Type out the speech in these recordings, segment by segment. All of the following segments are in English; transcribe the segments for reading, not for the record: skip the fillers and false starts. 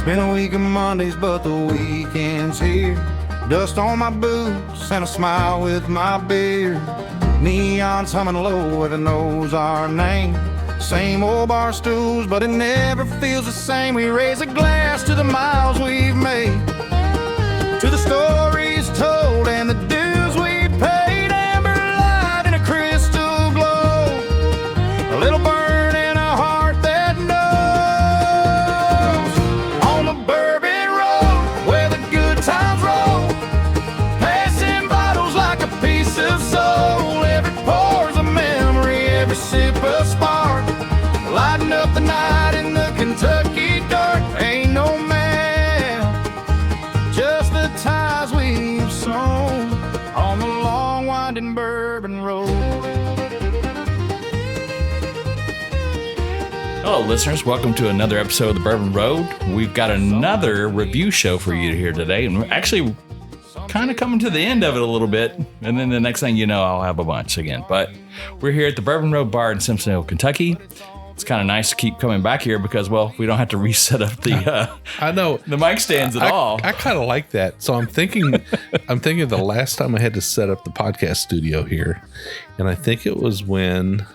been a week of Mondays, but the weekend's here. Dust on my boots and a smile with my beard. Neons humming low where the knows our name. Same old bar stools, but it never feels the same. We raise a glass to the miles we've made, to the stories told and the dues we paid. Amber light in a crystal glow, a little burn in a heart that knows. On the Bourbon Road, where the good times roll, passing bottles like a piece of soul. Every pour's a memory, every sip a spark, lighting up the night in the Kentucky dark. Ain't no man, just the ties we've sown on the long winding Bourbon Road. Hello, listeners. Welcome to another episode of the Bourbon Road. We've got another review show for you here today, and we're actually kind of coming to the end of it a little bit, and then the next thing you know, I'll have a bunch again. But we're here at the Bourbon Road Bar in Simpson Hill, Kentucky. It's kind of nice to keep coming back here because, well, we don't have to reset up the I know the mic stands at all. I kind of like that. So I'm thinking the last time I had to set up the podcast studio here, and I think it was when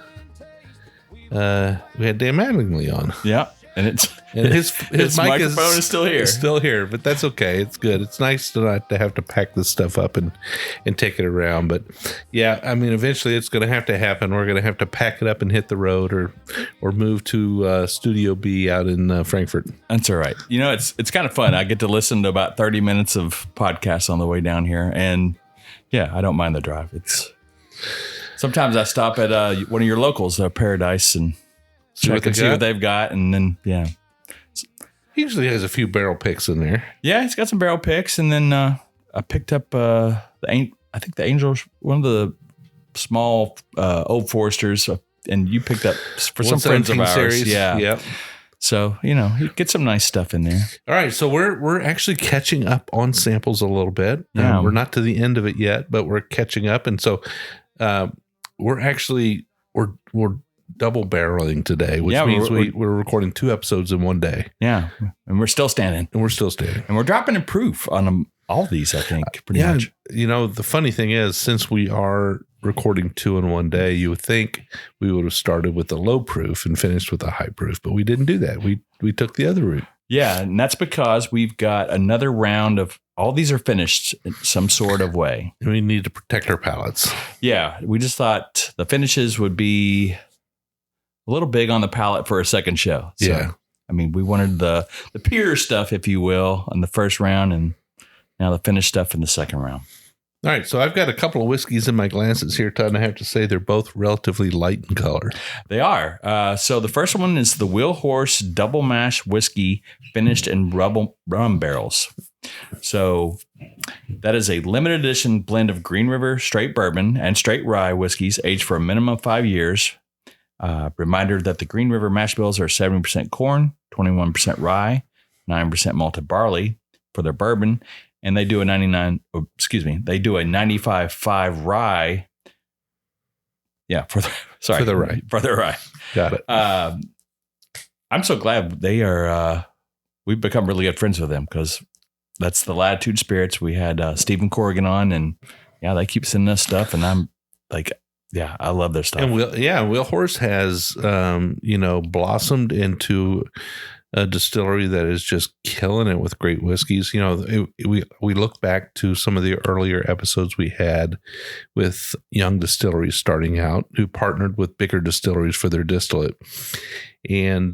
we had Dan Mattingly on. Yeah, and his mic microphone is still here. It's still here, but that's okay. It's good. It's nice to not to have to pack this stuff up and take it around. But yeah, I mean, eventually it's going to have to happen. We're going to have to pack it up and hit the road, or move to Studio B out in Frankfurt. That's all right. You know, it's kind of fun. I get to listen to about 30 minutes of podcasts on the way down here, and yeah, I don't mind the drive. Sometimes I stop at one of your locals, Paradise, and see what they've got, and then yeah. He usually has a few barrel picks in there. Yeah, he's got some barrel picks, and then I picked up I think the Angels, one of the small Old Foresters, and you picked up for some friends of ours. Series. Yeah. Yep. So, you know, you get some nice stuff in there. All right, so we're actually catching up on samples a little bit. Yeah. We're not to the end of it yet, but we're catching up, and so we're double barreling today, which means we're recording 2 episodes in one day. Yeah, and we're still standing. And we're dropping a proof on all these, I think, pretty much. You know, the funny thing is, since we are recording 2 in one day, you would think we would have started with the low proof and finished with the high proof, but we didn't do that. We took the other route. Yeah, and that's because we've got another round of all these are finished in some sort of way. And we need to protect our palates. Yeah, we just thought the finishes would be a little big on the palate for a second show. So, yeah. I mean, we wanted the pure stuff, if you will, on the first round, and now the finished stuff in the second round. All right, so I've got a couple of whiskeys in my glasses here, Todd, and I have to say they're both relatively light in color. They are. So the first one is the Wheel Horse Double Mash Whiskey, finished in rum barrels. So that is a limited edition blend of Green River straight bourbon and straight rye whiskeys aged for a minimum of 5 years. Reminder that the Green River mash bills are 70% corn, 21% rye, 9% malted barley for their bourbon, and they do a 95.5 rye. Yeah, for the rye. Got it. I'm so glad they are. We've become really good friends with them because that's the Latitude Spirits. We had Stephen Corrigan on, and yeah, they keep sending us stuff, and I'm like, yeah, I love their stuff. And Wheel Horse has, blossomed into a distillery that is just killing it with great whiskeys. You know, we look back to some of the earlier episodes we had with young distilleries starting out who partnered with bigger distilleries for their distillate. And,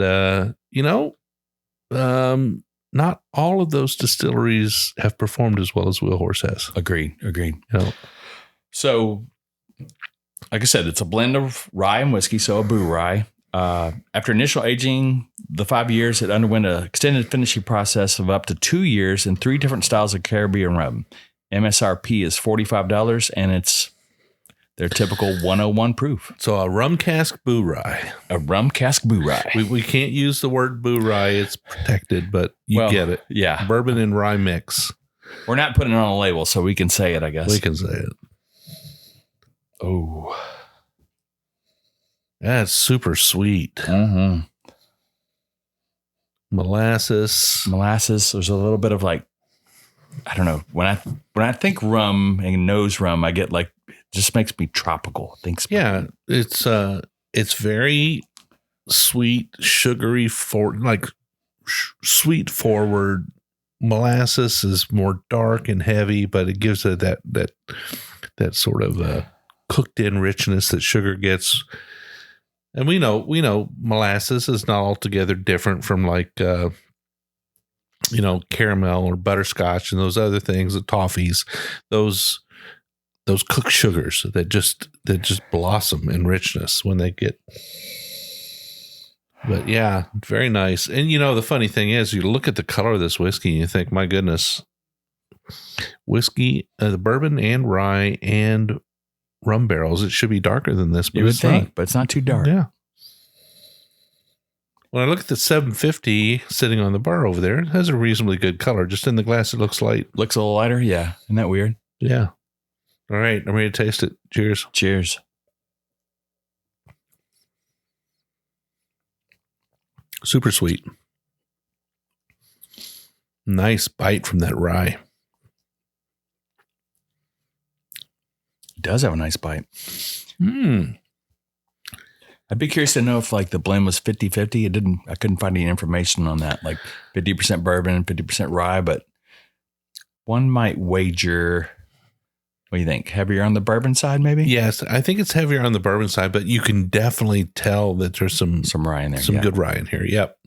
not all of those distilleries have performed as well as Wheel Horse has. Agreed. You know? So, like I said, it's a blend of rye and whiskey, so a boo rye. After initial aging, the 5 years, it underwent an extended finishing process of up to 2 years in 3 different styles of Caribbean rum. MSRP is $45, and it's their typical 101 proof. So a rum cask boo rye. A rum cask boo rye. We can't use the word boo rye. It's protected, but you get it. Yeah. Bourbon and rye mix. We're not putting it on a label, so we can say it, I guess. We can say it. Oh. That's super sweet. Mm-hmm. Molasses. There's a little bit of like, I don't know. When I think rum and nose rum, I get like, it just makes me tropical. Thanks. Yeah, it's very sweet, sugary, sweet forward. Molasses is more dark and heavy, but it gives it that sort of cooked in richness that sugar gets. And we know molasses is not altogether different from like caramel or butterscotch and those other things, the toffees, those cooked sugars that just blossom in richness when they get. But yeah, very nice. And the funny thing is, you look at the color of this whiskey and you think, my goodness, whiskey, the bourbon and rye and rum barrels, it should be darker than this. But You would think, but it's not too dark. Yeah. When I look at the 750 sitting on the bar over there, it has a reasonably good color. Just in the glass, it looks light. Looks a little lighter. Yeah. Isn't that weird? Yeah. All right. I'm ready to taste it. Cheers. Cheers. Super sweet. Nice bite from that rye. It does have a nice bite. I'd be curious to know if like the blend was 50-50. I couldn't find any information on that. Like 50% bourbon, 50% rye, but one might wager, what do you think? Heavier on the bourbon side, maybe? Yes, I think it's heavier on the bourbon side, but you can definitely tell that there's some rye in there. Some good rye in here. Yep.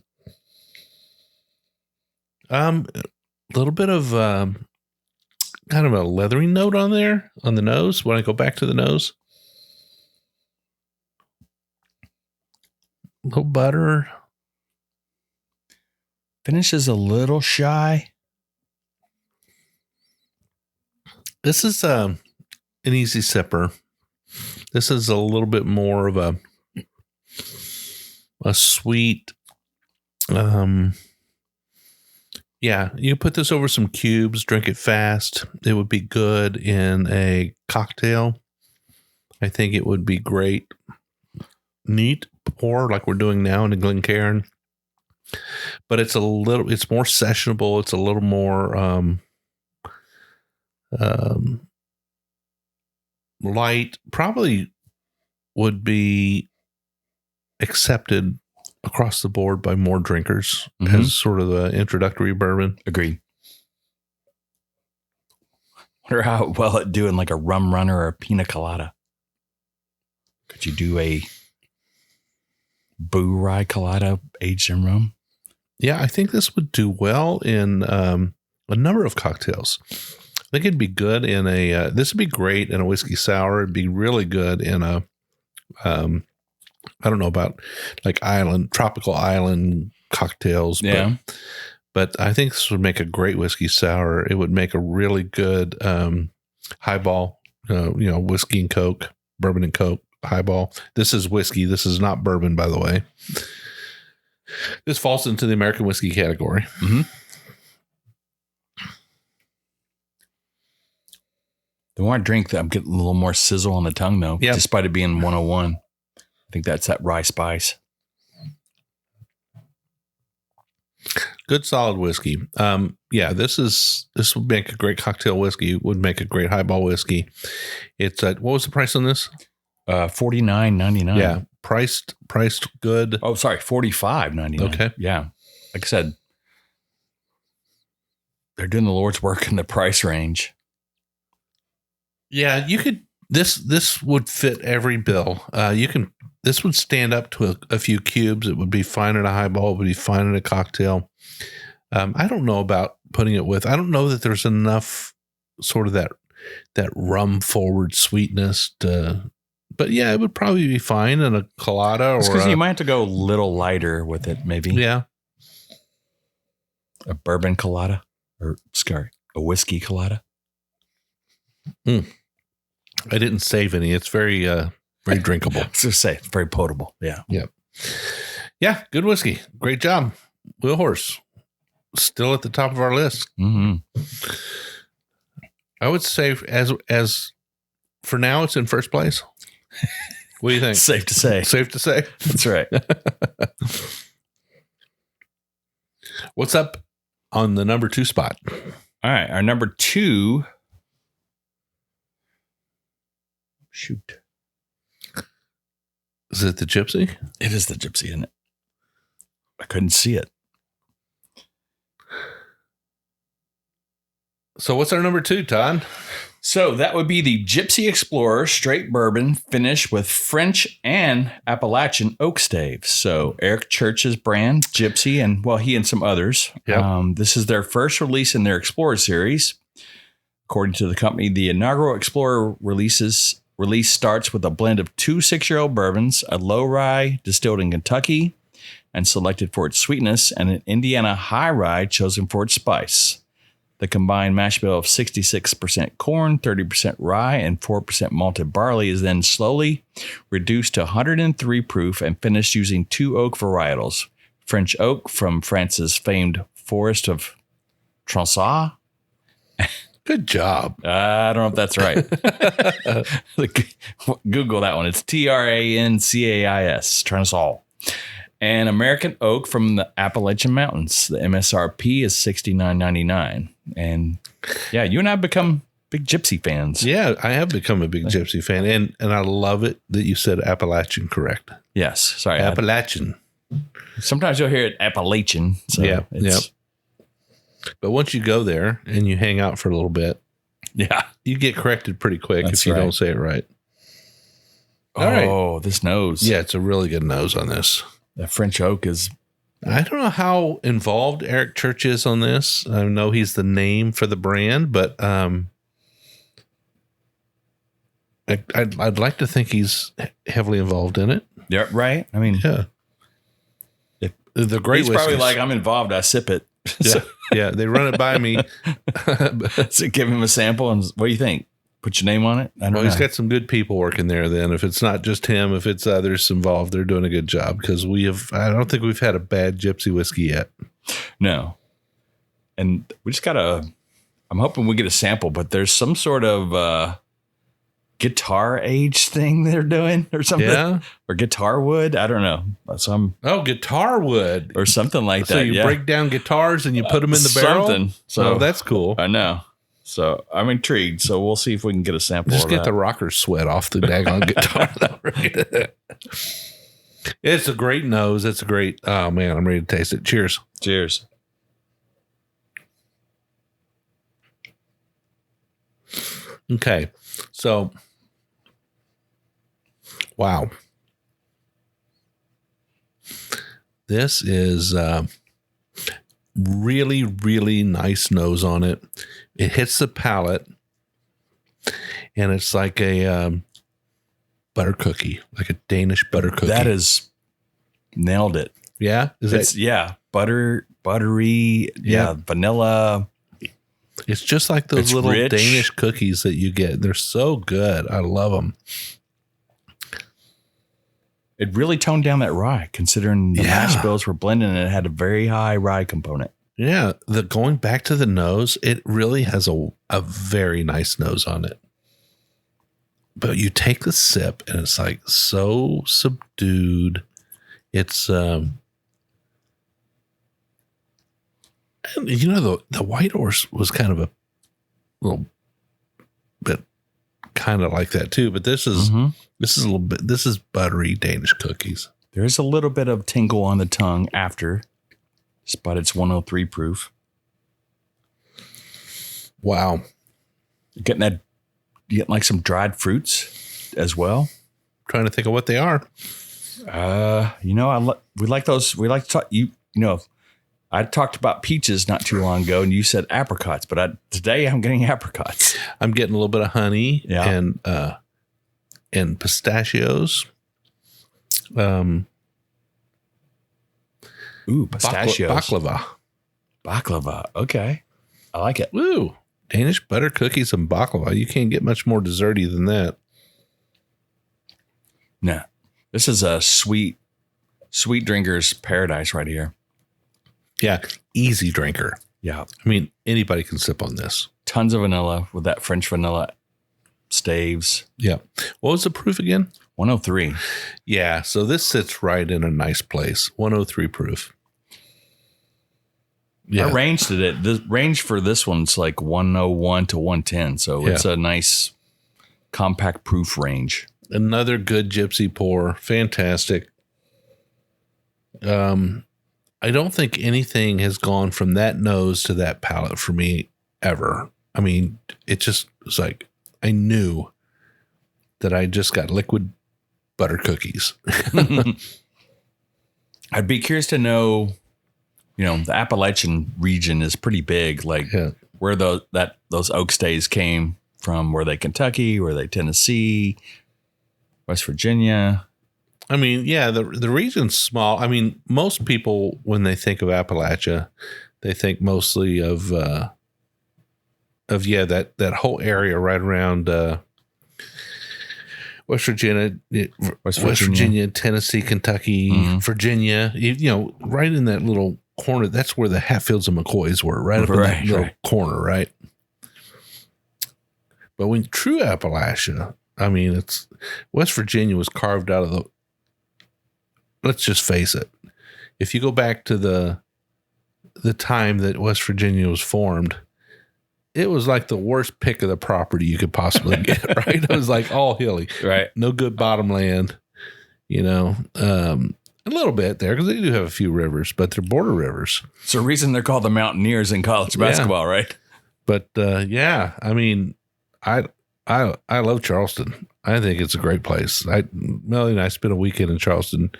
A little bit of kind of a leathery note on there on the nose. When I go back to the nose, a little butter. Finish is a little shy. This is an easy sipper. This is a little bit more of a sweet. Yeah, you put this over some cubes, drink it fast. It would be good in a cocktail. I think it would be great. Neat pour like we're doing now in a Glencairn. But it's more sessionable. It's a little more light. Probably would be accepted across the board by more drinkers as sort of the introductory bourbon. Agreed. Wonder how well it'd do in like a rum runner or a pina colada. Could you do a boo rye colada aged in rum? Yeah, I think this would do well in a number of cocktails. I think it'd be good in this would be great in a whiskey sour. It'd be really good in a, I don't know about like tropical island cocktails. Yeah. But I think this would make a great whiskey sour. It would make a really good highball, whiskey and Coke, bourbon and Coke highball. This is whiskey. This is not bourbon, by the way. This falls into the American whiskey category. Mm-hmm. The more I drink, I'm getting a little more sizzle on the tongue, though, despite it being 101. I think that's that rye spice. Good solid whiskey. This would make a great cocktail whiskey. Would make a great highball whiskey. It's what was the price on this? $49.99. Yeah, priced good. Oh, sorry, $45.99. Okay, yeah. Like I said, they're doing the Lord's work in the price range. Yeah, you could. This would fit every bill. This would stand up to a few cubes. It would be fine in a highball. It would be fine in a cocktail. I don't know about putting it with. I don't know that there's enough sort of that rum forward sweetness to. But yeah, it would probably be fine in a colada because you might have to go a little lighter with it, maybe. Yeah, a bourbon colada or a whiskey colada. I didn't save any. It's very drinkable. I was going to say, it's very potable. Yeah. Yep. Yeah. Good whiskey. Great job. Wheel Horse. Still at the top of our list. Mm-hmm. I would say as for now, it's in first place. What do you think? Safe to say. Safe to say. That's right. What's up on the number 2 spot? All right. Our number 2. Shoot. Is it the Gypsy? It is the Gypsy, isn't it? I couldn't see it. So what's our number 2, Todd? So that would be the Gypsy Explorer Straight Bourbon finished with French and Appalachian oak staves. So Eric Church's brand, Gypsy, and he and some others. Yep. This is their first release in their Explorer series. According to the company, the inaugural Explorer release starts with a blend of 2 6-year-old bourbons, a low rye distilled in Kentucky and selected for its sweetness, and an Indiana high rye chosen for its spice. The combined mash bill of 66% corn, 30% rye, and 4% malted barley is then slowly reduced to 103 proof and finished using 2 oak varietals. French oak from France's famed forest of Transailles. Good job. I don't know if that's right. Google that one. It's Trancais, Transailles. And American oak from the Appalachian Mountains. The MSRP is $69.99. And yeah, you and I have become big Gypsy fans. Yeah, I have become a big Gypsy fan. And I love it that you said Appalachian correct. Yes. Sorry. Appalachian. Sometimes you'll hear it Appalachian. So yeah. it's, But once you go there and you hang out for a little bit, yeah, you get corrected pretty quick That's if you right. don't say it right. Oh, this nose. Yeah, it's a really good nose on this. The French oak is. I don't know how involved Eric Church is on this. I know he's the name for the brand, but I'd like to think he's heavily involved in it. Yeah, right. I mean, Yeah. The great he's probably whiskeys. like, I'm involved. I sip it. Yeah, yeah, they run it by me. So give him a sample and what do you think? Put your name on it? I don't Well, know. he's got some good people working there then. If it's not just him, if it's others involved, they're doing a good job because I don't think we've had a bad Gypsy whiskey yet. No. And we just I'm hoping we get a sample, but there's some sort of guitar age thing they're doing or something. Yeah. Or guitar wood. I don't know. Guitar wood. Or something like that. So you break down guitars and you put them in the barrel? Something. So that's cool. I know. So I'm intrigued. So we'll see if we can get a sample Just of get that. the rocker sweat off the daggone guitar. Right? It's a great nose. It's a great, oh man, I'm ready to taste it. Cheers. Cheers. Okay. So, wow. This is really, really nice nose on it. It hits the palate, and it's like a butter cookie, like a Danish butter cookie. That is nailed it. Yeah? Buttery. Yeah. Vanilla. It's just like those It's little rich. Danish cookies that you get. They're so good. I love them. It really toned down that rye, considering the mash bills were blended and it had a very high rye component. Yeah, going back to the nose, it really has a very nice nose on it. But you take the sip and it's like so subdued. It's and the White Horse was kind of a little bit kind of like that too, but this is a little bit, this is buttery Danish cookies. There's a little bit of tingle on the tongue after, but it's 103 proof. Wow. You getting like some dried fruits as well. Trying to think of what they are. We like those. We like to talk. I talked about peaches not too long ago, and you said apricots. But today I'm getting apricots. I'm getting a little bit of honey Yeah. and pistachios. Pistachios. Baklava. Okay. I like it. Woo. Danish butter cookies and baklava. You can't get much more desserty than that. No, this is a sweet drinker's paradise right here. Yeah. Easy drinker. Yeah. I mean, anybody can sip on this. Tons of vanilla with that French vanilla staves. Yeah. What was the proof again? 103. Yeah. So this sits right in a nice place. 103 proof. I ranged it. The range for this one's like 101 to 110. So it's a nice compact proof range. Another good gypsy pour. Fantastic. I don't think anything has gone from that nose to that palate for me ever. I mean, it's like I knew that I just got liquid butter cookies. I'd be curious to know, the Appalachian region is pretty big. Like where those oak stays came from. Were they Kentucky? Were they Tennessee? West Virginia? I mean, yeah, the region's small. I mean, most people, when they think of Appalachia, they think mostly of that whole area right around West Virginia, Tennessee, Kentucky, Virginia. Right in that little corner. That's where the Hatfields and McCoys were, right up in that little corner, right? But when true Appalachia, I mean, it's West Virginia was carved out of the. Let's just face it. If you go back to the time that West Virginia was formed, it was like the worst pick of the property you could possibly get, right? It was like all hilly, right? No good bottomland, a little bit there because they do have a few rivers, but they're border rivers. It's the reason they're called the Mountaineers in college basketball, right? But I mean, I love Charleston. I think it's a great place. Melanie and I spent a weekend in Charleston.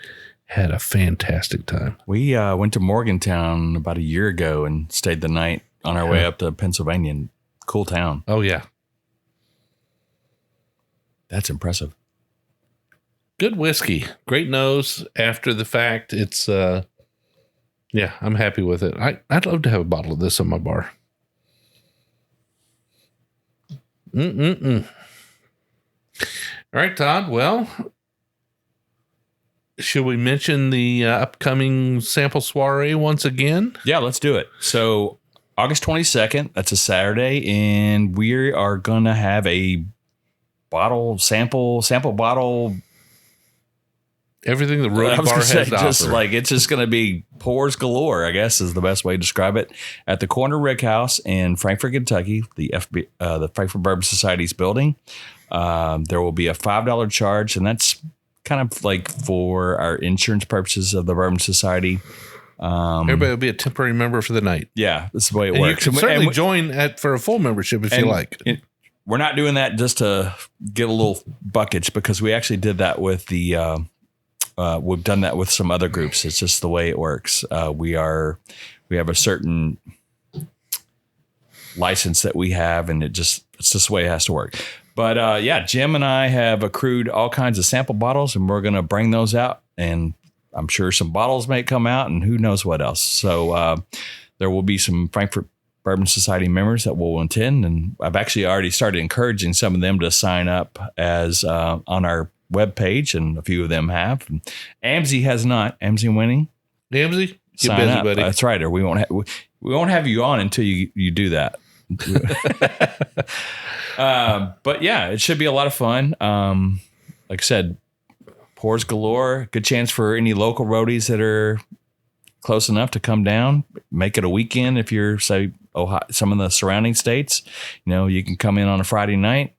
Had a fantastic time. We went to Morgantown about a year ago and stayed the night on our way up to Pennsylvania. Cool town. Oh, yeah. That's impressive. Good whiskey. Great nose after the fact. It's, I'm happy with it. I'd love to have a bottle of this on my bar. All right, Todd. Well, should we mention the upcoming sample soiree once again? Yeah, let's do it. So August 22nd, that's a Saturday, and we are going to have a sample bottle. Everything the Roadie Bar has to offer. It's just going to be pours galore, I guess is the best way to describe it. At the Corner Rick House in Frankfort, Kentucky, the Frankfort Bourbon Society's building. There will be a $5 charge, and that's kind of like for our insurance purposes of the Bourbon Society. Everybody will be a temporary member for the night. Yeah, that's the way it works. You can certainly join for a full membership if you like. We're not doing that just to get a little buckets because we actually did that with the. We've done that with some other groups. It's just the way it works. We have a certain license that we have, and it's just the way it has to work. But Jim and I have accrued all kinds of sample bottles, and we're going to bring those out. And I'm sure some bottles may come out, and who knows what else. So there will be some Frankfort Bourbon Society members that will attend, and I've actually already started encouraging some of them to sign up as on our webpage, and a few of them have. And Amzie has not. Amzie winning. Amzie, get busy, buddy. That's right. Or we won't have you on until you do that. But yeah, it should be a lot of fun. Like I said, pours galore. Good chance for any local roadies that are close enough to come down. Make it a weekend if you're, say, Ohio, some of the surrounding states. You can come in on a Friday night,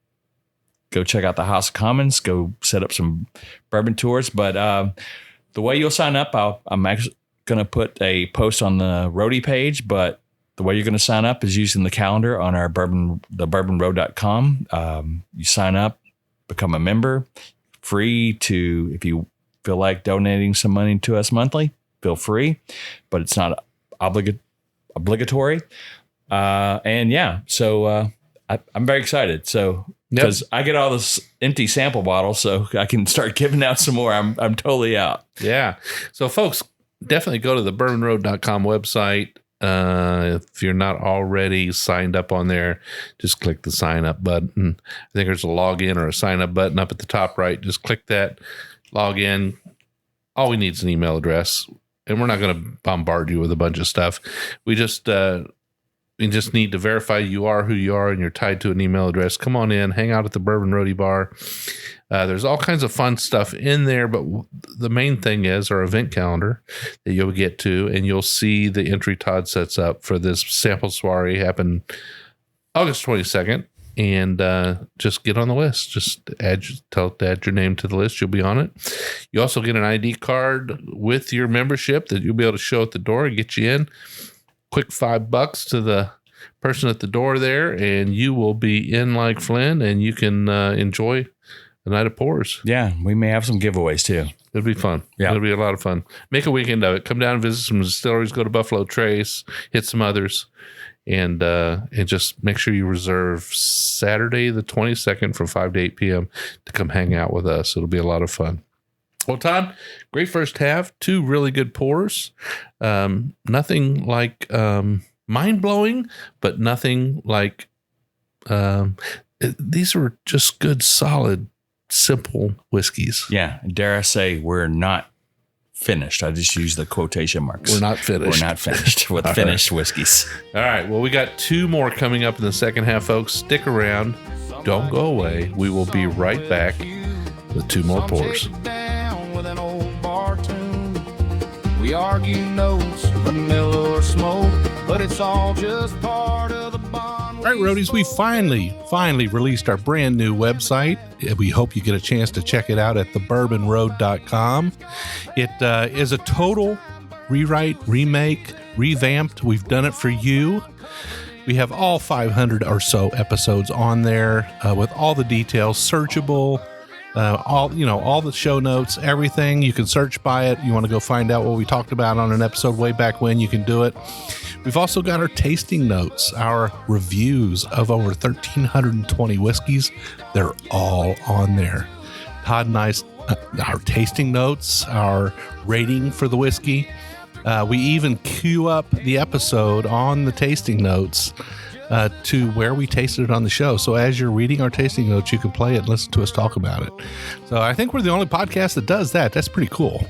go check out the House of Commons, go set up some bourbon tours. But the way you'll sign up, I'm actually going to put a post on the roadie page, but the way you're going to sign up is using the calendar on our thebourbonroad.com. You sign up, become a member, free to, if you feel like donating some money to us monthly, feel free, but it's not obligatory. So I'm very excited. So because I get all this empty sample bottles, so I can start giving out some more. I'm totally out. Yeah. So folks, definitely go to the bourbonroad.com website. If you're not already signed up on there, just click the sign up button. I think there's a login or a sign up button up at the top right. Just click that, log in. All we need is an email address, and we're not going to bombard you with a bunch of stuff. We just need to verify you are who you are and you're tied to an email address. Come on in, hang out at the Bourbon Roadie Bar. There's all kinds of fun stuff in there, but the main thing is our event calendar that you'll get to, and you'll see the entry Todd sets up for this sample soiree happen August 22nd. And just get on the list. Just add your name to the list. You'll be on it. You also get an ID card with your membership that you'll be able to show at the door and get you in. Quick $5 to the person at the door there, and you will be in like Flynn, and you can enjoy a night of pours. Yeah, we may have some giveaways too. It'll be fun. Yeah. It'll be a lot of fun. Make a weekend of it. Come down and visit some distilleries. Go to Buffalo Trace. Hit some others. And just make sure you reserve Saturday the 22nd from 5 to 8 p.m. to come hang out with us. It'll be a lot of fun. Well, Todd, great first half. 2 really good pours. Nothing like mind-blowing, but nothing like these were just good, solid, simple whiskeys. Yeah. Dare I say we're not finished. I just use the quotation marks. We're not finished. We're not finished with finished whiskeys. All right. Well, we got 2 more coming up in the second half, folks. Stick around. Don't go away. We will be right back with 2 more pours. We argue notes, vanilla or smoke, but it's all just part of the bond. All right, roadies, we finally released our brand new website. We hope you get a chance to check it out at thebourbonroad.com. It is a total rewrite, remake, revamped. We've done it for you. We have all 500 or so episodes on there with all the details, searchable, all the show notes, everything. You can search by it. You want to go find out what we talked about on an episode way back when, you can do it. We've also got our tasting notes, our reviews of over 1,320 whiskeys. They're all on there. Todd and I, our tasting notes, our rating for the whiskey. We even queue up the episode on the tasting notes to where we tasted it on the show. So as you're reading our tasting notes, you can play it and listen to us talk about it. So I think we're the only podcast that does that. That's pretty cool.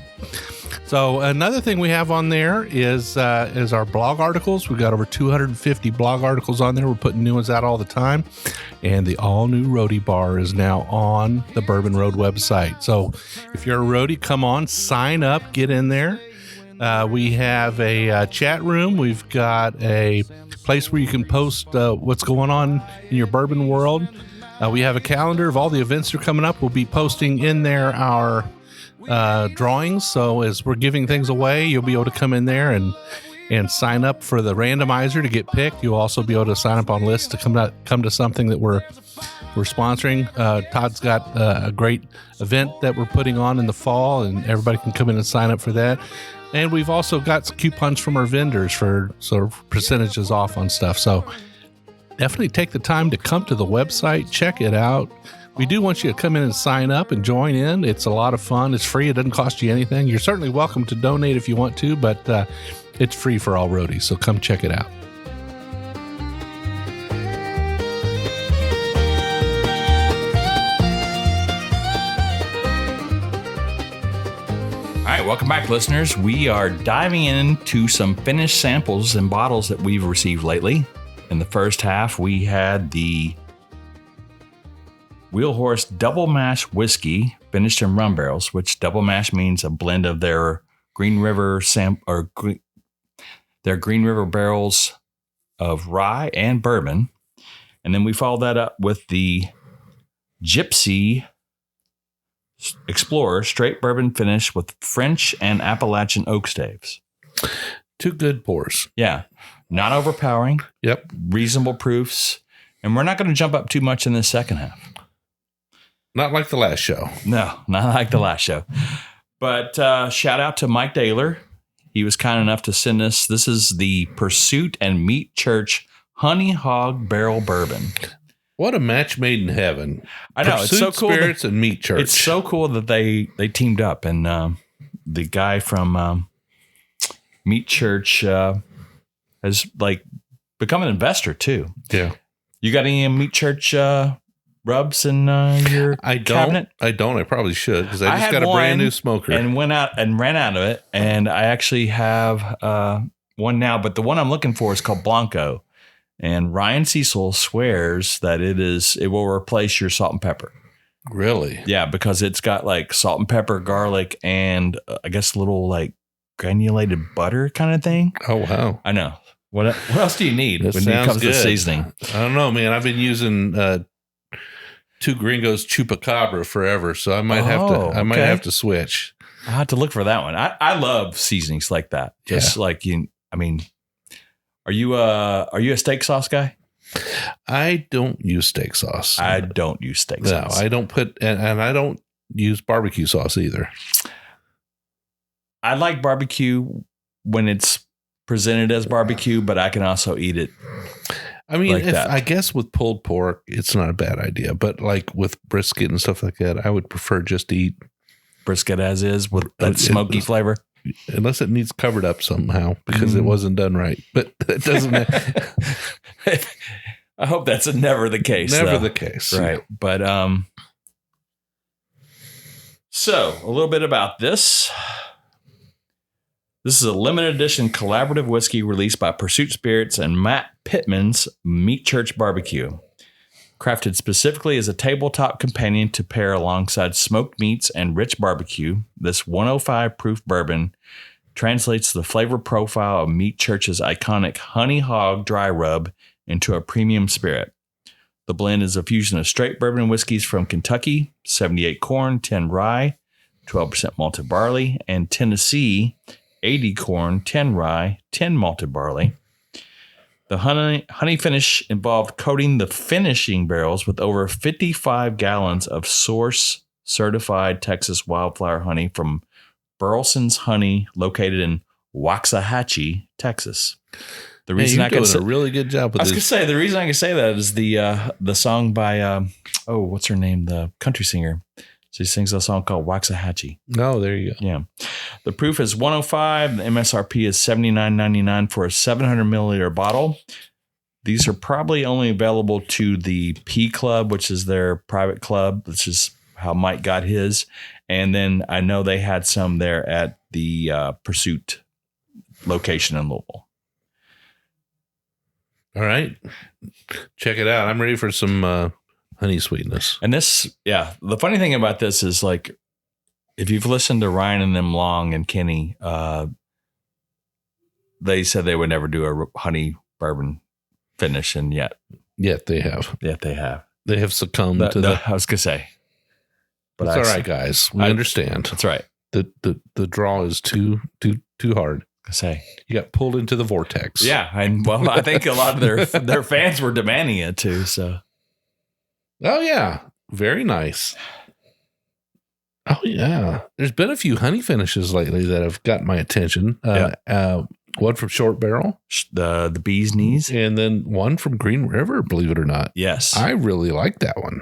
So another thing we have on there is our blog articles. We've got over 250 blog articles on there. We're putting new ones out all the time. And the all-new Roadie Bar is now on the Bourbon Road website. So if you're a roadie, come on, sign up, get in there. We have a chat room. We've got a place where you can post what's going on in your bourbon world. We have a calendar of all the events that are coming up. We'll be posting in there our drawings. So as we're giving things away, you'll be able to come in there and sign up for the randomizer to get picked. You'll also be able to sign up on lists to come to something that we're sponsoring. Todd's got a great event that we're putting on in the fall, and everybody can come in and sign up for that. And we've also got coupons from our vendors for sort of percentages off on stuff. So definitely take the time to come to the website, check it out. We do want you to come in and sign up and join in. It's a lot of fun. It's free. It doesn't cost you anything. You're certainly welcome to donate if you want to, but it's free for all roadies. So come check it out. All right, welcome back, listeners. We are diving into some finished samples and bottles that we've received lately. In the first half, we had the Wheelhorse Double Mash Whiskey finished in rum barrels, which double mash means a blend of their Green River their Green River barrels of rye and bourbon. And then we followed that up with the Gypsy Explorer straight bourbon finish with French and Appalachian oak staves. 2 good pours. Yeah. Not overpowering. Yep. Reasonable proofs. And we're not going to jump up too much in the second half. Not like the last show. No, not like the last show. But shout out to Mike Daler. He was kind enough to send us. This is the Pursuit and Meat Church Honey Hog Barrel Bourbon. What a match made in heaven. I know. Pursuit, it's so cool. Spirits and Meat Church. It's so cool that they teamed up. And the guy from Meat Church has become an investor too. Yeah. You got any Meat Church rubs in your cabinet? I don't. I probably should, because I just got a brand new smoker and went out and ran out of it. And I actually have one now, but the one I'm looking for is called Blanco. And Ryan Cecil swears that it will replace your salt and pepper. Really? Yeah, because it's got like salt and pepper, garlic, and I guess a little like granulated butter kind of thing. Oh, wow. I know. What else do you need That when it sounds comes to good. seasoning? I don't know, man. I've been using Two Gringos Chupacabra forever, so I might have to switch. I'll have to look for that one. I love seasonings like that. Just like you, I mean, are you a steak sauce guy? I don't use steak sauce. I don't use steak sauce. No, I don't put, and I don't use barbecue sauce either. I like barbecue when it's presented as barbecue, but I can also eat it. I mean, like that. I guess with pulled pork, it's not a bad idea, but like with brisket and stuff like that, I would prefer just to eat Brisket as is with that smoky flavor. Unless it needs covered up somehow because it wasn't done right. But it doesn't. I hope that's never the case. Never the case. Right. But so a little bit about this. This is a limited edition collaborative whiskey released by Pursuit Spirits and Matt Pittman's Meat Church Barbecue. Crafted specifically as a tabletop companion to pair alongside smoked meats and rich barbecue, this 105 proof bourbon translates the flavor profile of Meat Church's iconic Honey Hog dry rub into a premium spirit. The blend is a fusion of straight bourbon whiskeys from Kentucky, 78 corn, 10 rye, 12% malted barley, and Tennessee, 80 corn, 10 rye, 10 malted barley. The honey finish involved coating the finishing barrels with over 55 gallons of source certified Texas wildflower honey from Burleson's Honey, located in Waxahachie, Texas. The reason you're I can doing say, a really good job with I was this. going to say the reason I can say that is the song by what's her name, the country singer. She sings a song called Waxahachie. Oh, there you go. Yeah. The proof is 105. The MSRP is $79.99 for a 700 milliliter bottle. These are probably only available to the P Club, which is their private club. This is how Mike got his. And then I know they had some there at the Pursuit location in Louisville. All right. Check it out. I'm ready for some honey sweetness. And this, yeah, the funny thing about this is like, if you've listened to Ryan and them Long and Kenny, they said they would never do a honey bourbon finish, and yet they have. They have succumbed to the. I was gonna say, but it's all right, guys. We understand. That's right. The draw is too hard. I say you got pulled into the vortex. Yeah, and well, I think a lot of their fans were demanding it too. So, oh yeah, very nice. Oh yeah, there's been a few honey finishes lately that have got my attention. One from Short Barrel, the Bee's Knees, and then one from Green River. Believe it or not, yes, I really like that one.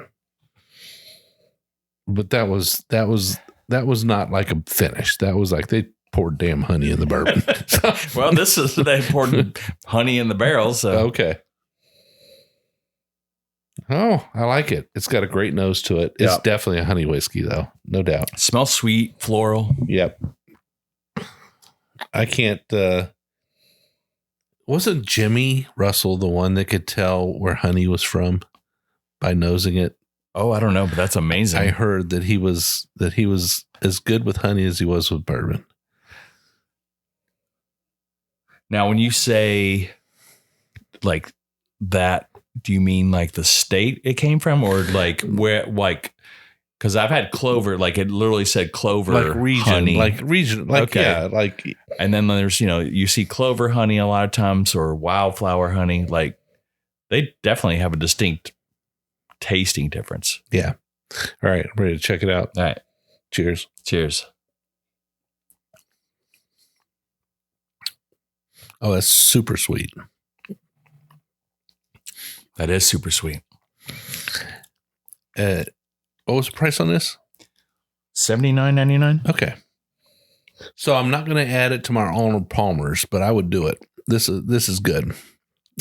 But that was not like a finish. That was like they poured damn honey in the bourbon. Well, they poured honey in the barrel. So okay. Oh, I like it. It's got a great nose to it. It's definitely a honey whiskey, though, no doubt. It smells sweet, floral. Yep. I can't. Wasn't Jimmy Russell the one that could tell where honey was from by nosing it? Oh, I don't know, but that's amazing. I heard that he was as good with honey as he was with bourbon. Now, when you say like that, do you mean like the state it came from, or like where, like, because I've had Clover, like it literally said Clover, like region, honey. like region, like okay. Yeah, like. And then there's you see Clover honey a lot of times, or Wildflower honey. Like they definitely have a distinct tasting difference. Yeah. All right, I'm ready to check it out. All right. Cheers. Cheers. Oh, that's super sweet. That is super sweet. What was the price on this? $79.99. Okay. So I'm not going to add it to my Arnold Palmer's, but I would do it. This is good.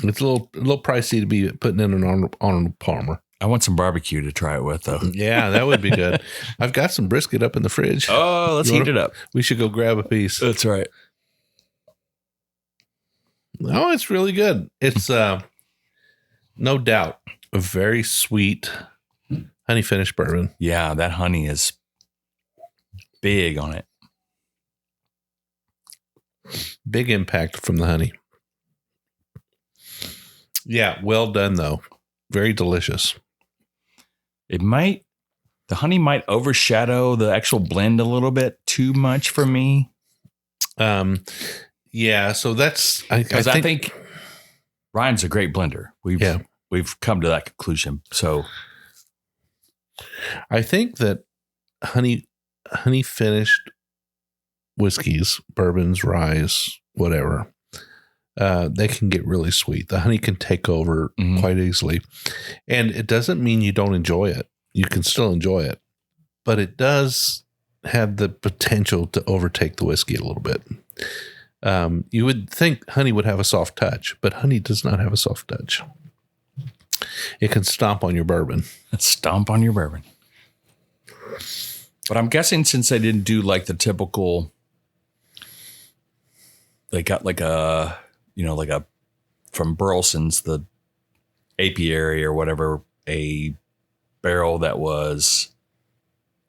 It's a little pricey to be putting in an Arnold Palmer. I want some barbecue to try it with, though. Yeah, that would be good. I've got some brisket up in the fridge. Oh, let's heat it up. We should go grab a piece. That's right. Oh, it's really good. It's no doubt a very sweet Honey finished bourbon. Yeah, that honey is big on it. Big impact from the honey. Yeah, well done though. Very delicious. The honey might overshadow the actual blend a little bit too much for me. Yeah, so that's I think Ryan's a great blender. We've come to that conclusion. So I think that honey finished whiskeys, bourbons, ryes, whatever, they can get really sweet. The honey can take over quite easily. And it doesn't mean you don't enjoy it. You can still enjoy it. But it does have the potential to overtake the whiskey a little bit. You would think honey would have a soft touch, but honey does not have a soft touch. It can stomp on your bourbon. Stomp on your bourbon. But I'm guessing since they didn't do like the typical, they got like a from Burleson's, the apiary or whatever, a barrel that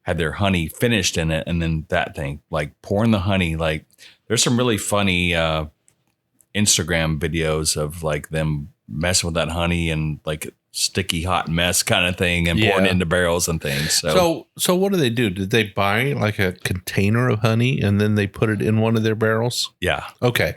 had their honey finished in it. And then that thing, like pouring the honey, like there's some really funny Instagram videos of like them messing with that honey and like sticky hot mess kind of thing and pouring into barrels and things. So what do they do? Did they buy like a container of honey and then they put it in one of their barrels? Yeah. Okay.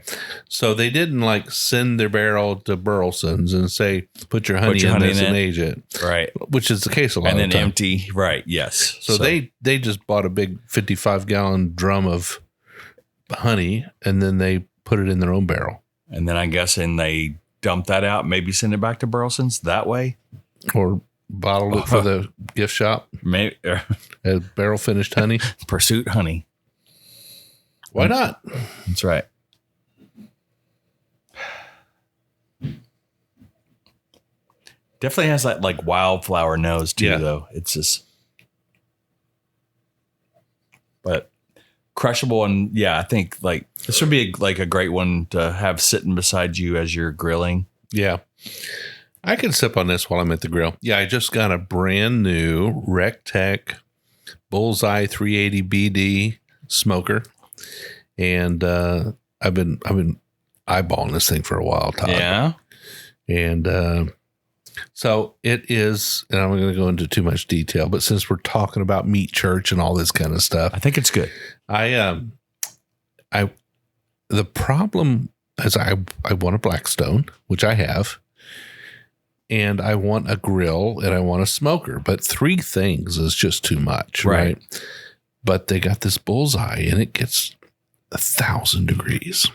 So they didn't like send their barrel to Burleson's and say, put your honey in this and age it. Right. Which is the case a lot of and the then time. empty. Right. Yes. So they just bought a big 55-gallon drum of honey and then they put it in their own barrel. And then I'm guessing they dump that out, maybe send it back to Burleson's that way. Or bottled it for the gift shop. Maybe As barrel finished honey. Pursuit honey. Why not? That's right. Definitely has that like wildflower nose too, though. It's just, but crushable. And I think like this would be like a great one to have sitting beside you as you're grilling. Yeah. I can sip on this while I'm at the grill. Yeah, I just got a brand new Rectech Bullseye 380 BD smoker. And I've been eyeballing this thing for a while, Todd. Yeah. And so it is, and I'm not going to go into too much detail, but since we're talking about meat church and all this kind of stuff, I think it's good. The problem is I want a Blackstone, which I have, and I want a grill and I want a smoker, but 3 things is just too much, right? But they got this Bullseye and it gets 1,000 degrees.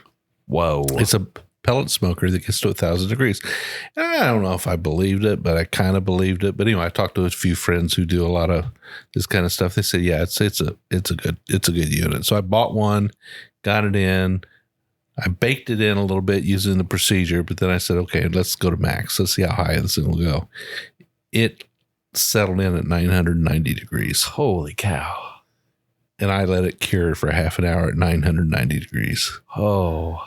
Whoa. It's a pellet smoker that gets to 1,000 degrees. And I don't know if I believed it, but I kind of believed it. But anyway, I talked to a few friends who do a lot of this kind of stuff. They said, yeah, it's a good unit. So I bought one, got it in. I baked it in a little bit using the procedure, but then I said, okay, let's go to max. Let's see how high this thing will go. It settled in at 990 degrees. Holy cow. And I let it cure for half an hour at 990 degrees. Oh.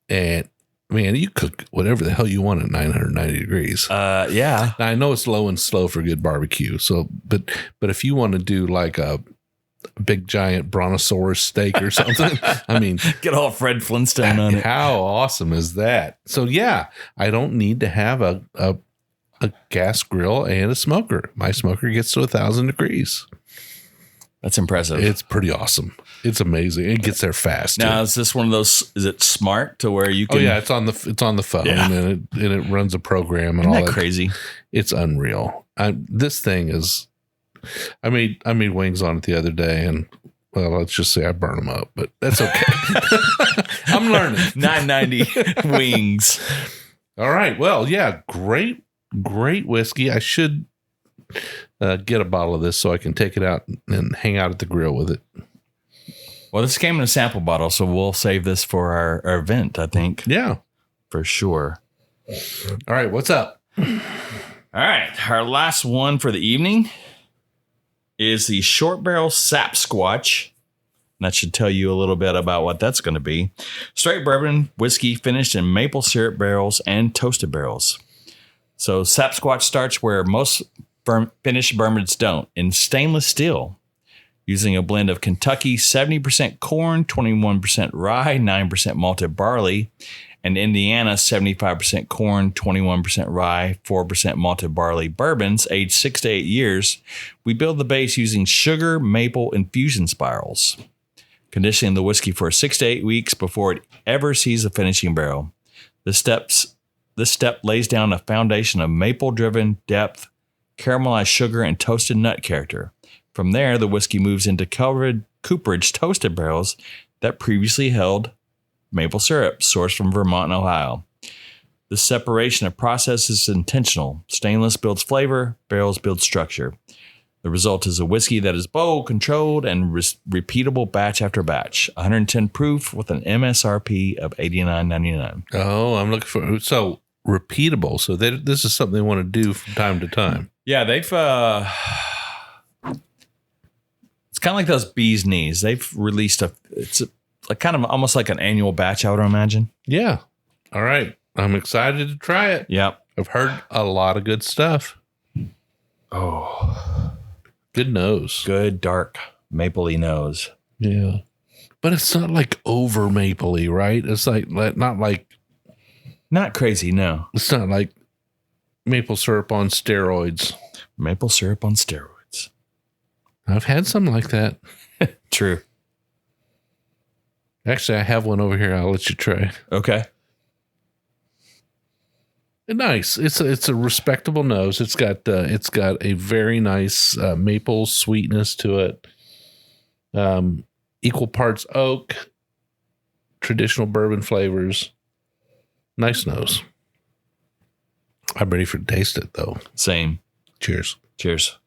And man, you cook whatever the hell you want at 990 degrees. Yeah. Now, I know it's low and slow for good barbecue. So, but if you want to do like a big giant brontosaurus steak or something, I mean, get all Fred Flintstone on it. How awesome is that? So yeah, I don't need to have a gas grill and a smoker. My smoker gets to 1,000 degrees. That's impressive. It's pretty awesome. It's amazing. It gets there fast. Now, too. is this one of those? Is it smart to where you can? Oh yeah, it's on the phone and it runs a program and Isn't all that that. Crazy. It's unreal. This thing is. I made wings on it the other day, and well, let's just say I burn them up, but that's okay. I'm learning. 990 wings. All right. Well, yeah, great whiskey. I should get a bottle of this so I can take it out and hang out at the grill with it. Well, this came in a sample bottle, so we'll save this for our event, I think. Yeah. For sure. All right. What's up? All right. Our last one for the evening is the Short Barrel Sap Squatch. And that should tell you a little bit about what that's going to be. Straight bourbon whiskey finished in maple syrup barrels and toasted barrels. So Sap Squatch starts where most finished bourbons don't. In stainless steel, using a blend of Kentucky 70% corn, 21% rye, 9% malted barley, and Indiana 75% corn, 21% rye, 4% malted barley bourbons aged 6 to 8 years, we build the base using sugar maple infusion spirals, conditioning the whiskey for 6 to 8 weeks before it ever sees the finishing barrel. This step lays down a foundation of maple-driven depth, caramelized sugar, and toasted nut character. From there, the whiskey moves into cooperage toasted barrels that previously held maple syrup, sourced from Vermont and Ohio. This separation of process is intentional. Stainless builds flavor, barrels build structure. The result is a whiskey that is bold, controlled, and repeatable batch after batch. 110 proof with an MSRP of $89.99. Oh, I'm looking for so repeatable. So this is something they want to do from time to time. Yeah, they've. It's kind of like those bee's knees. They've released like kind of almost like an annual batch, I would imagine. Yeah. All right. I'm excited to try it. Yep. I've heard a lot of good stuff. Oh, good nose. Good dark mapley nose. Yeah. But it's not like over mapley, right? It's like not crazy, no. It's not like maple syrup on steroids. Maple syrup on steroids. I've had some like that. True. Actually, I have one over here. I'll let you try. Okay. Nice. It's a respectable nose. It's got a very nice maple sweetness to it. Equal parts oak, traditional bourbon flavors. Nice nose. I'm ready to taste it though. Same. Cheers. Cheers.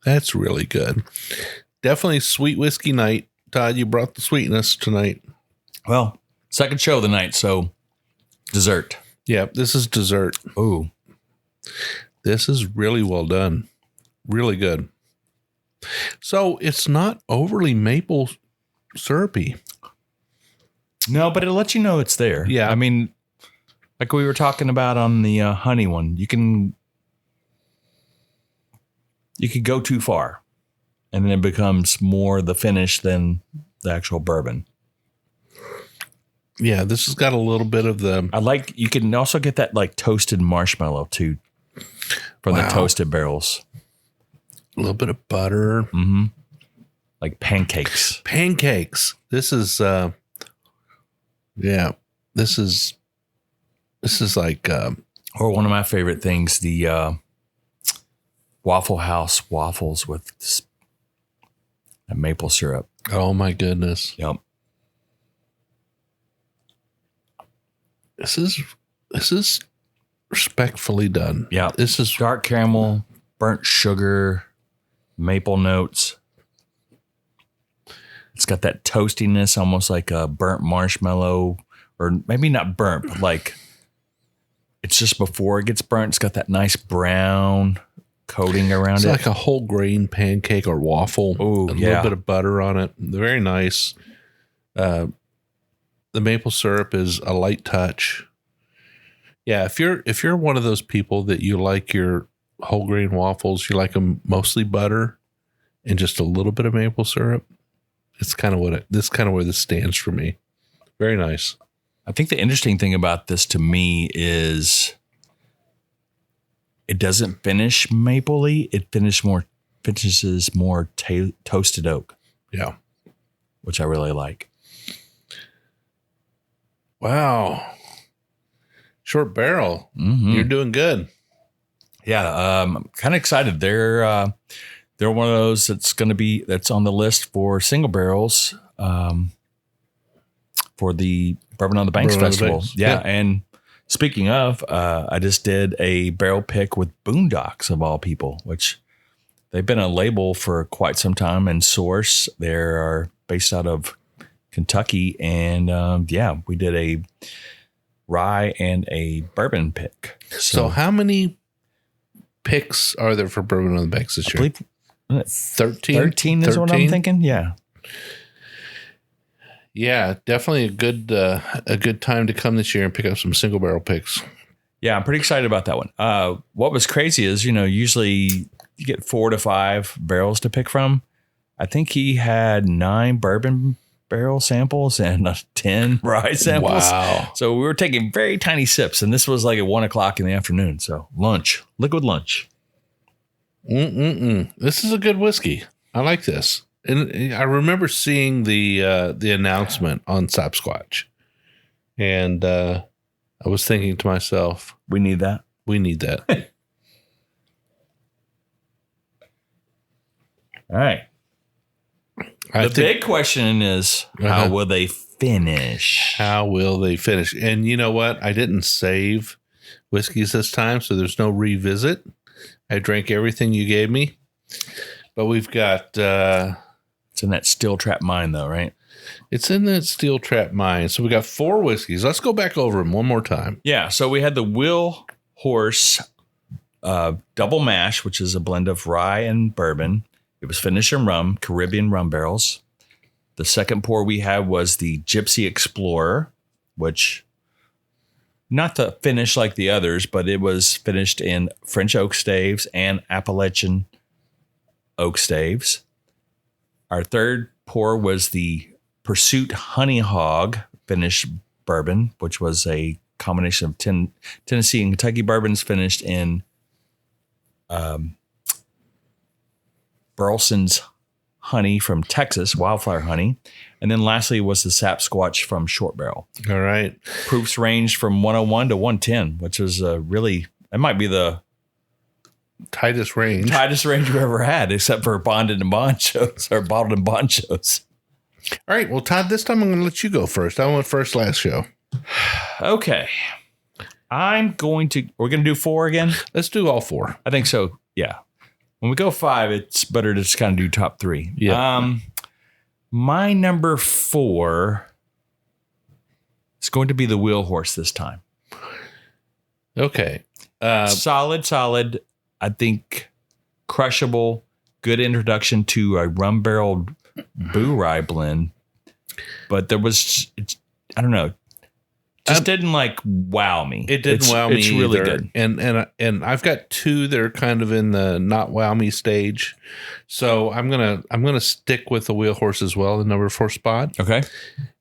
That's really good. Definitely sweet whiskey night. Todd, you brought the sweetness tonight. Well, second show of the night, so dessert. Yeah, this is dessert. Ooh. This is really well done. Really good. So it's not overly maple syrupy. No, but it'll let you know it's there. Yeah. I mean, like we were talking about on the honey one, you could go too far, and then it becomes more the finish than the actual bourbon. Yeah, this has got a little bit of the... You can also get that like toasted marshmallow too from the toasted barrels. A little bit of butter. Mm-hmm. Like pancakes. Pancakes. This is, this is like... or one of my favorite things, the Waffle House waffles with a maple syrup. Oh my goodness. Yep. This is respectfully done. Yeah. This is dark caramel, burnt sugar, maple notes. It's got that toastiness, almost like a burnt marshmallow, or maybe not burnt, but like it's just before it gets burnt. It's got that nice brown coating around it's it. It's like a whole grain pancake or waffle. Oh, a little bit of butter on it. Very nice. The maple syrup is a light touch. Yeah, if you're one of those people that you like your whole grain waffles, you like them mostly butter and just a little bit of maple syrup. It's kind of where this stands for me. Very nice. I think the interesting thing about this to me is it doesn't finish mapley. It finishes more toasted oak. Yeah, which I really like. Wow. Short barrel. Mm-hmm. You're doing good. Yeah. I'm kind of excited. They're one of those that's on the list for single barrels for the Bourbon on the Banks Festival. Yeah. And speaking of, I just did a barrel pick with Boondocks of all people, which they've been a label for quite some time and source. They are based out of Kentucky, and we did a rye and a bourbon pick. So how many picks are there for Bourbon on the Banks this year? I believe 13. 13 is what I'm thinking. Yeah. Yeah, definitely a good time to come this year and pick up some single barrel picks. Yeah, I'm pretty excited about that one. What was crazy is, usually you get 4 to 5 barrels to pick from. I think he had 9 bourbon barrel samples and 10 rye samples. Wow. So we were taking very tiny sips, and this was like at 1:00 in the afternoon. So liquid lunch. This is a good whiskey. I like this. And I remember seeing the announcement on Sapsquatch, and I was thinking to myself, We need that. we need that. All right. The big question is, how will they finish? How will they finish? And you know what? I didn't save whiskeys this time, so there's no revisit. I drank everything you gave me. But we've got... It's in that steel trap mine, though, right? It's in that steel trap mine. So we got 4 whiskeys. Let's go back over them one more time. Yeah. So we had the Will Horse double mash, which is a blend of rye and bourbon. It was finished in rum, Caribbean rum barrels. The second pour we had was the Gypsy Explorer, which not the finish like the others, but it was finished in French oak staves and Appalachian oak staves. Our third pour was the Pursuit Honey Hog finished bourbon, which was a combination of Tennessee and Kentucky bourbons finished in Burleson's honey from Texas, wildflower honey. And then lastly was the Sapsquatch from Short Barrel. All right. Proofs ranged from 101 to 110, which was it might be the Tightest range we've ever had, except for bonded and bond shows or bottled and bond shows. All right. Well, Todd, this time I'm going to let you go first. I went first last show. Okay. We're going to do 4 again. Let's do all 4. I think so. Yeah. When we go 5, it's better to just kind of do top 3. Yeah. My number 4 is going to be the Wheel Horse this time. Okay. Solid. I think crushable. Good introduction to a rum barreled Boo Rye blend. But there was, I don't know. Just didn't wow me. It didn't wow me. It's really either. good. And I've got 2 that are kind of in the not wow me stage. So I'm gonna stick with the Wheel Horse as well, the number 4 spot. Okay.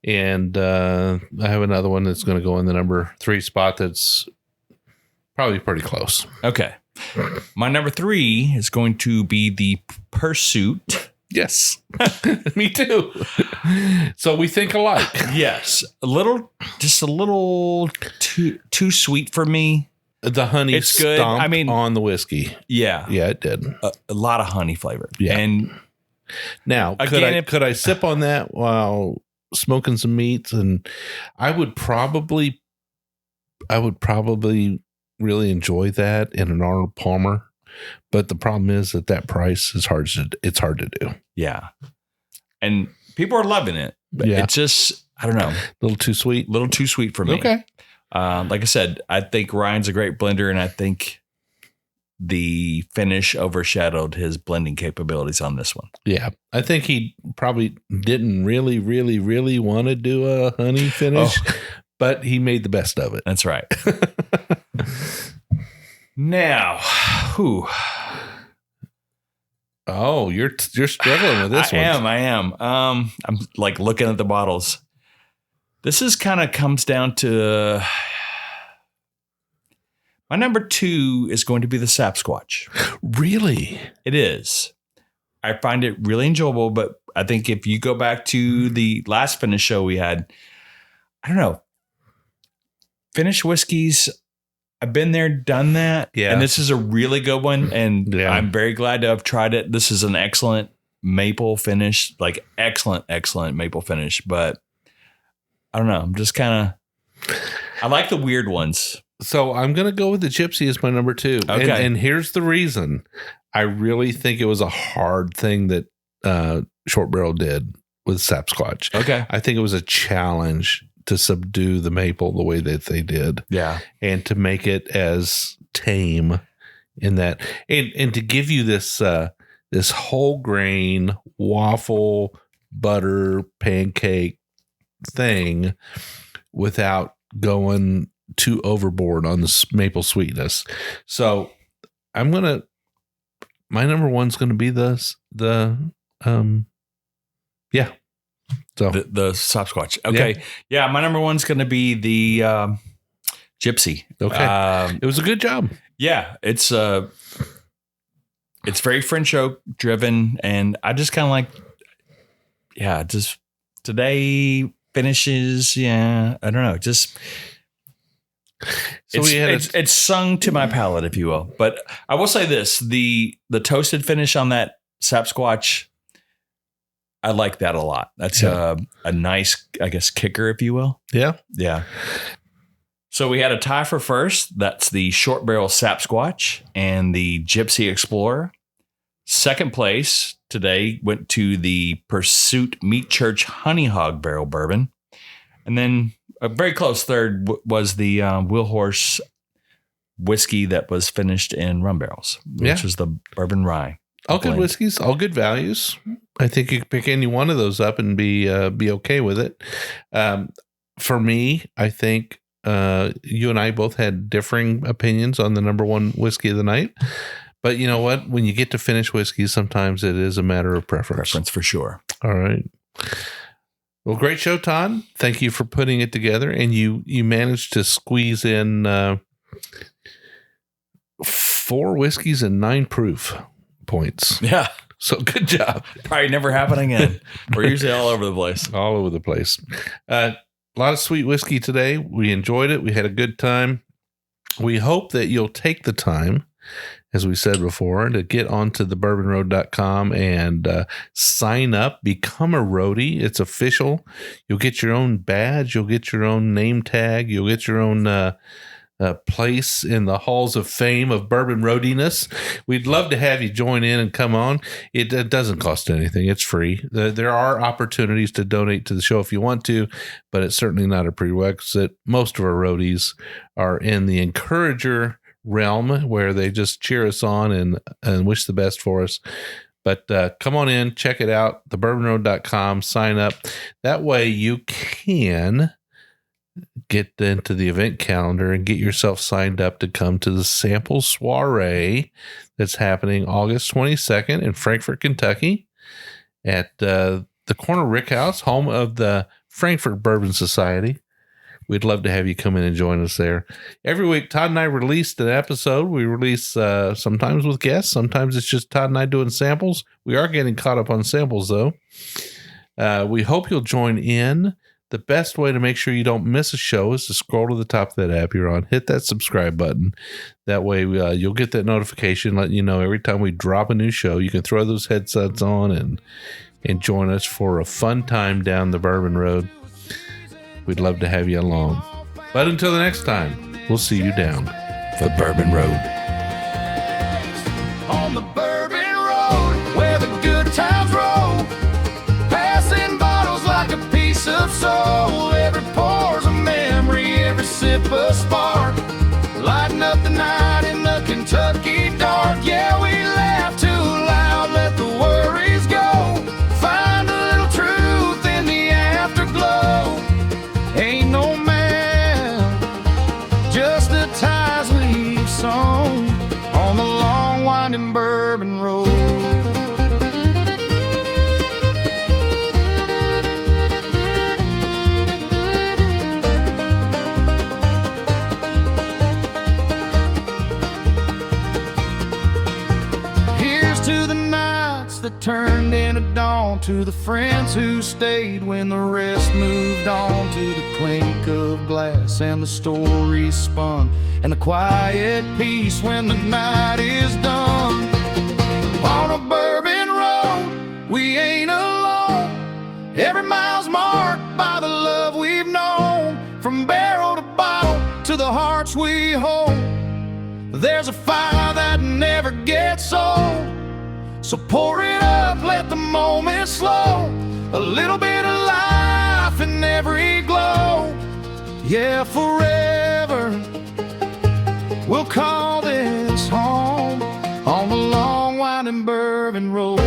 And I have another one that's gonna go in the number 3 spot that's probably pretty close. Okay. My number 3 is going to be the Pursuit. Yes. Me too. So we think alike. Yes. Just a little too sweet for me. The honey It's good. stomped on the whiskey. Yeah. Yeah, it did. A lot of honey flavor. Yeah. And now, again, could I sip on that while smoking some meats? And I would probably really enjoy that in an Arnold Palmer. But the problem is that price is it's hard to do. yeah. And people are loving it. But Yeah. it's just, I don't know, A little too sweet. a little too sweet for me. Okay. Like I said, I think Ryan's a great blender, and I think the finish overshadowed his blending capabilities on this one. Yeah. I think he probably didn't really, really, really want to do a honey finish, but he made the best of it. That's right. Now, Oh, you're struggling with this one. I am. I'm looking at the bottles. This is kind of comes down to my number 2 is going to be the Sapsquatch. Really? It is. I find it really enjoyable, but I think if you go back to the last finish show we had, I don't know, finished whiskeys. I've been there, done that. Yeah. And this is a really good one. And Yeah. I'm very glad to have tried it. This is an excellent maple finish, excellent maple finish. But I don't know. I'm just kind of, I like the weird ones. So I'm going to go with the Gypsy as my number 2. Okay. And here's the reason. I really think it was a hard thing that Short Barrel did with Sapsquatch. Okay. I think it was a challenge to subdue the maple the way that they did. Yeah. And to make it as tame in that. And to give you this this whole grain waffle butter pancake thing without going too overboard on the maple sweetness. So my number one's going to be the Sopsquatch. Okay. Yeah. My number one's going to be the Gypsy. Okay. It was a good job. Yeah. It's very French oak driven. And I just kind of like, just today finishes. Yeah. I don't know. Just, so it's sung to my palate, if you will. But I will say this, the toasted finish on that Sopsquatch, I like that a lot. That's a nice, I guess, kicker, if you will. Yeah. Yeah. So we had a tie for first. That's the short barrel Sopsquatch and the Gypsy Explorer. Second place today went to the Pursuit Meat Church Honey Hog Barrel Bourbon. And then a very close third was the Wheel Horse whiskey that was finished in rum barrels, which was the Bourbon Rye. All good whiskeys, all good values. I think you can pick any one of those up and be okay with it. For me, I think you and I both had differing opinions on the number one whiskey of the night. But you know what? When you get to finish whiskeys, sometimes it is a matter of preference. Preference for sure. All right. Well, great show, Todd. Thank you for putting it together. And you managed to squeeze in 4 whiskeys and 9 proof points. Yeah. So good job. Probably never happen again. We're usually all over the place. All over the place. A lot of sweet whiskey today. We enjoyed it. We had a good time. We hope that you'll take the time, as we said before, to get onto the bourbonroad.com and sign up, become a roadie. It's official. You'll get your own badge. You'll get your own name tag. You'll get your own place in the halls of fame of bourbon roadiness. We'd love to have you join in and come on. It doesn't cost anything. It's free. There are opportunities to donate to the show if you want to, but it's certainly not a prerequisite. Most of our roadies are in the encourager realm where they just cheer us on and wish the best for us. But come on in, check it out, thebourbonroad.com, sign up. That way you can get into the event calendar and get yourself signed up to come to the sample soiree that's happening August 22nd in Frankfort, Kentucky at the Corner Rick House, home of the Frankfort Bourbon Society. We'd love to have you come in and join us there. Every week, Todd and I released an episode. We release sometimes with guests. Sometimes it's just Todd and I doing samples. We are getting caught up on samples, though. We hope you'll join in. The best way to make sure you don't miss a show is to scroll to the top of that app you're on. Hit that subscribe button. That way you'll get that notification letting you know every time we drop a new show. You can throw those headsets on and join us for a fun time down the Bourbon Road. We'd love to have you along. But until the next time, we'll see you down the Bourbon Road. On the Bourbon Road, where the good times roll, passing bottles like a piece of soul. Every pour's a memory, every sip a spark, lighting up the night in the Kentucky dark. Yeah, we laugh too loud, let the worries go, find a little truth in the afterglow. Ain't no man, just the ties we've sown on the long winding Bourbon Road. Here's to the nights that turned into dawn, to the friends who stayed when the rest moved on, to the clink of glass and the stories spun, and the quiet peace when the night is done. On a Bourbon Road, we ain't alone. Every mile's marked by the love we've known, from barrel to bottle to the hearts we hold. There's a fire that never gets old, so pour it up, let the moment slow. A little bit of life in every glow. Yeah, forever we'll call this home on the long winding Bourbon Road.